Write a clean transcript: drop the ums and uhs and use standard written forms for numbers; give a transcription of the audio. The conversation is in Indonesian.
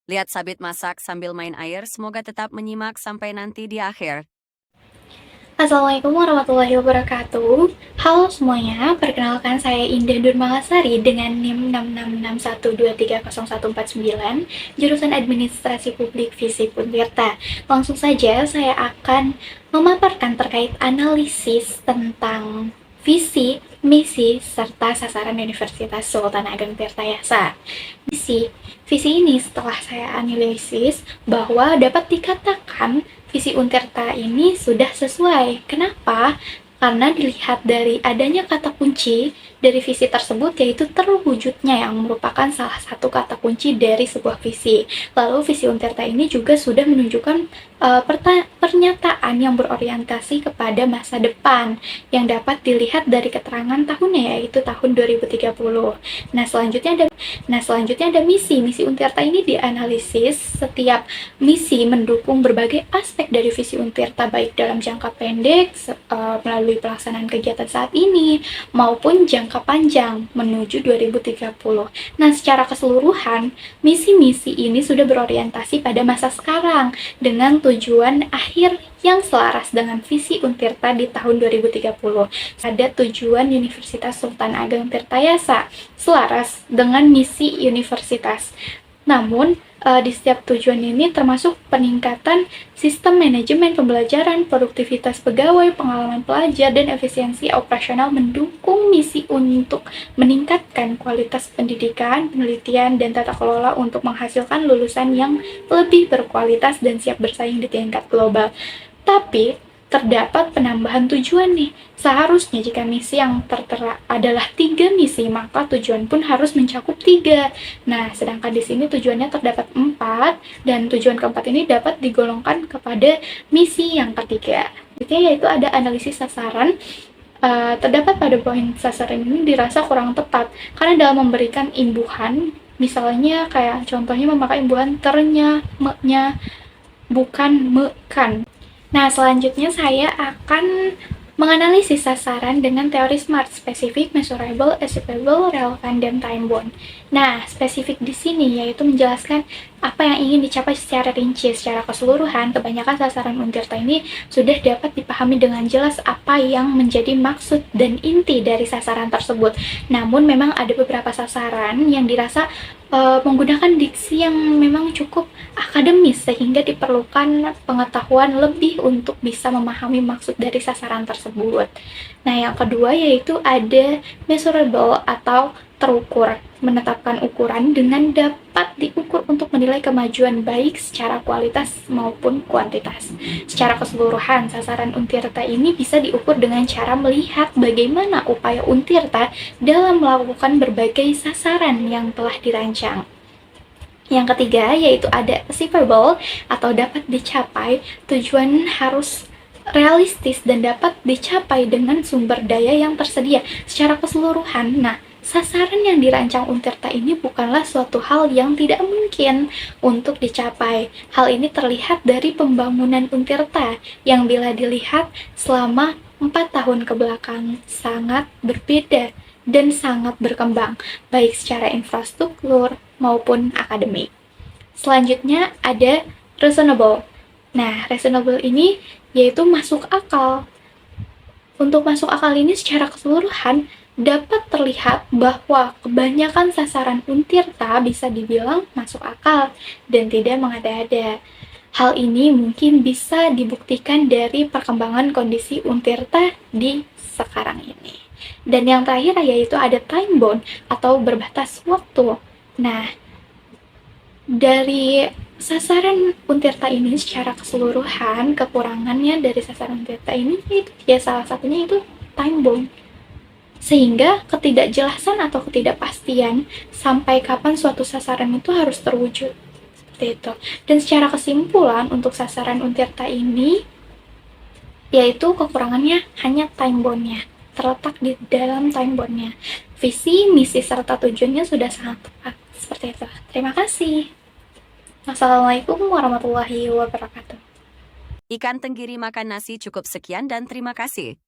Lihat Sabit masak sambil main air, semoga tetap menyimak sampai nanti di akhir. Assalamualaikum warahmatullahi wabarakatuh. Halo semuanya, perkenalkan saya Indah Durmalasari dengan NIM 66612301499, jurusan Administrasi Publik Fisip Untirta. Langsung saja saya akan memaparkan terkait analisis tentang visi, misi, serta sasaran Universitas Sultan Ageng Tirtayasa. Visi ini setelah saya analisis bahwa dapat dikatakan visi Untirta ini sudah sesuai. Kenapa? Karena dilihat dari adanya kata kunci dari visi tersebut, yaitu terwujudnya, yang merupakan salah satu kata kunci dari sebuah visi. Lalu visi Untirta ini juga sudah menunjukkan pernyataan yang berorientasi kepada masa depan yang dapat dilihat dari keterangan tahunnya, yaitu tahun 2030. Selanjutnya ada misi. Misi Untirta ini dianalisis. Setiap misi mendukung berbagai aspek dari visi Untirta, baik dalam jangka pendek melalui pelaksanaan kegiatan saat ini maupun jangka panjang menuju 2030. Nah, secara keseluruhan, misi-misi ini sudah berorientasi pada masa sekarang dengan tujuan akhir yang selaras dengan visi Untirta di tahun 2030. Ada tujuan Universitas Sultan Ageng Tirtayasa selaras dengan misi universitas. Namun, di setiap tujuan ini termasuk peningkatan sistem manajemen pembelajaran, produktivitas pegawai, pengalaman pelajar, dan efisiensi operasional, mendukung misi untuk meningkatkan kualitas pendidikan, penelitian, dan tata kelola untuk menghasilkan lulusan yang lebih berkualitas dan siap bersaing di tingkat global. Tapi, terdapat penambahan tujuan nih. Seharusnya jika misi yang tertera adalah 3 misi, maka tujuan pun harus mencakup 3. Nah, sedangkan di sini tujuannya terdapat 4, dan tujuan keempat ini dapat digolongkan kepada misi yang ketiga. Yaitu ada analisis sasaran. Terdapat pada poin sasaran ini dirasa kurang tepat, karena dalam memberikan imbuhan, misalnya kayak contohnya memakai imbuhan ternya, me-nya, bukan, me-kan. Nah, selanjutnya saya akan menganalisis sasaran dengan teori SMART, specific, measurable, achievable, relevant, dan time-bound. Nah, spesifik di sini yaitu menjelaskan apa yang ingin dicapai secara rinci. Secara keseluruhan, kebanyakan sasaran Untirta ini sudah dapat dipahami dengan jelas apa yang menjadi maksud dan inti dari sasaran tersebut. Namun, memang ada beberapa sasaran yang dirasa menggunakan diksi yang memang cukup akademis, sehingga diperlukan pengetahuan lebih untuk bisa memahami maksud dari sasaran tersebut. Nah, yang kedua yaitu ada measurable atau terukur, menetapkan ukuran dengan dapat diukur untuk menilai kemajuan baik secara kualitas maupun kuantitas. Secara keseluruhan, sasaran Untirta ini bisa diukur dengan cara melihat bagaimana upaya Untirta dalam melakukan berbagai sasaran yang telah dirancang. Yang ketiga yaitu ada achievable atau dapat dicapai. Tujuan harus realistis dan dapat dicapai dengan sumber daya yang tersedia secara keseluruhan. Nah, sasaran yang dirancang Untirta ini bukanlah suatu hal yang tidak mungkin untuk dicapai. Hal ini terlihat dari pembangunan Untirta yang bila dilihat selama 4 tahun ke belakang sangat berbeda dan sangat berkembang, baik secara infrastruktur maupun akademik. Selanjutnya ada reasonable. Nah, reasonable ini yaitu masuk akal. Untuk masuk akal ini secara keseluruhan dapat terlihat bahwa kebanyakan sasaran Untirta bisa dibilang masuk akal dan tidak mengada-ada. Hal ini mungkin bisa dibuktikan dari perkembangan kondisi Untirta di sekarang ini. Dan yang terakhir yaitu ada time bound atau berbatas waktu. Nah, dari sasaran Untirta ini secara keseluruhan, kekurangannya dari sasaran Untirta ini itu ya salah satunya itu time bound. Sehingga ketidakjelasan atau ketidakpastian sampai kapan suatu sasaran itu harus terwujud. Seperti itu. Dan secara kesimpulan untuk sasaran Untirta ini yaitu kekurangannya hanya time bound-nya, terletak di dalam time bound-nya. Visi, misi, serta tujuannya sudah sangat tepat. Seperti itu. Terima kasih. Wassalamualaikum warahmatullahi wabarakatuh. Ikan tenggiri makan nasi cukup sekian dan terima kasih.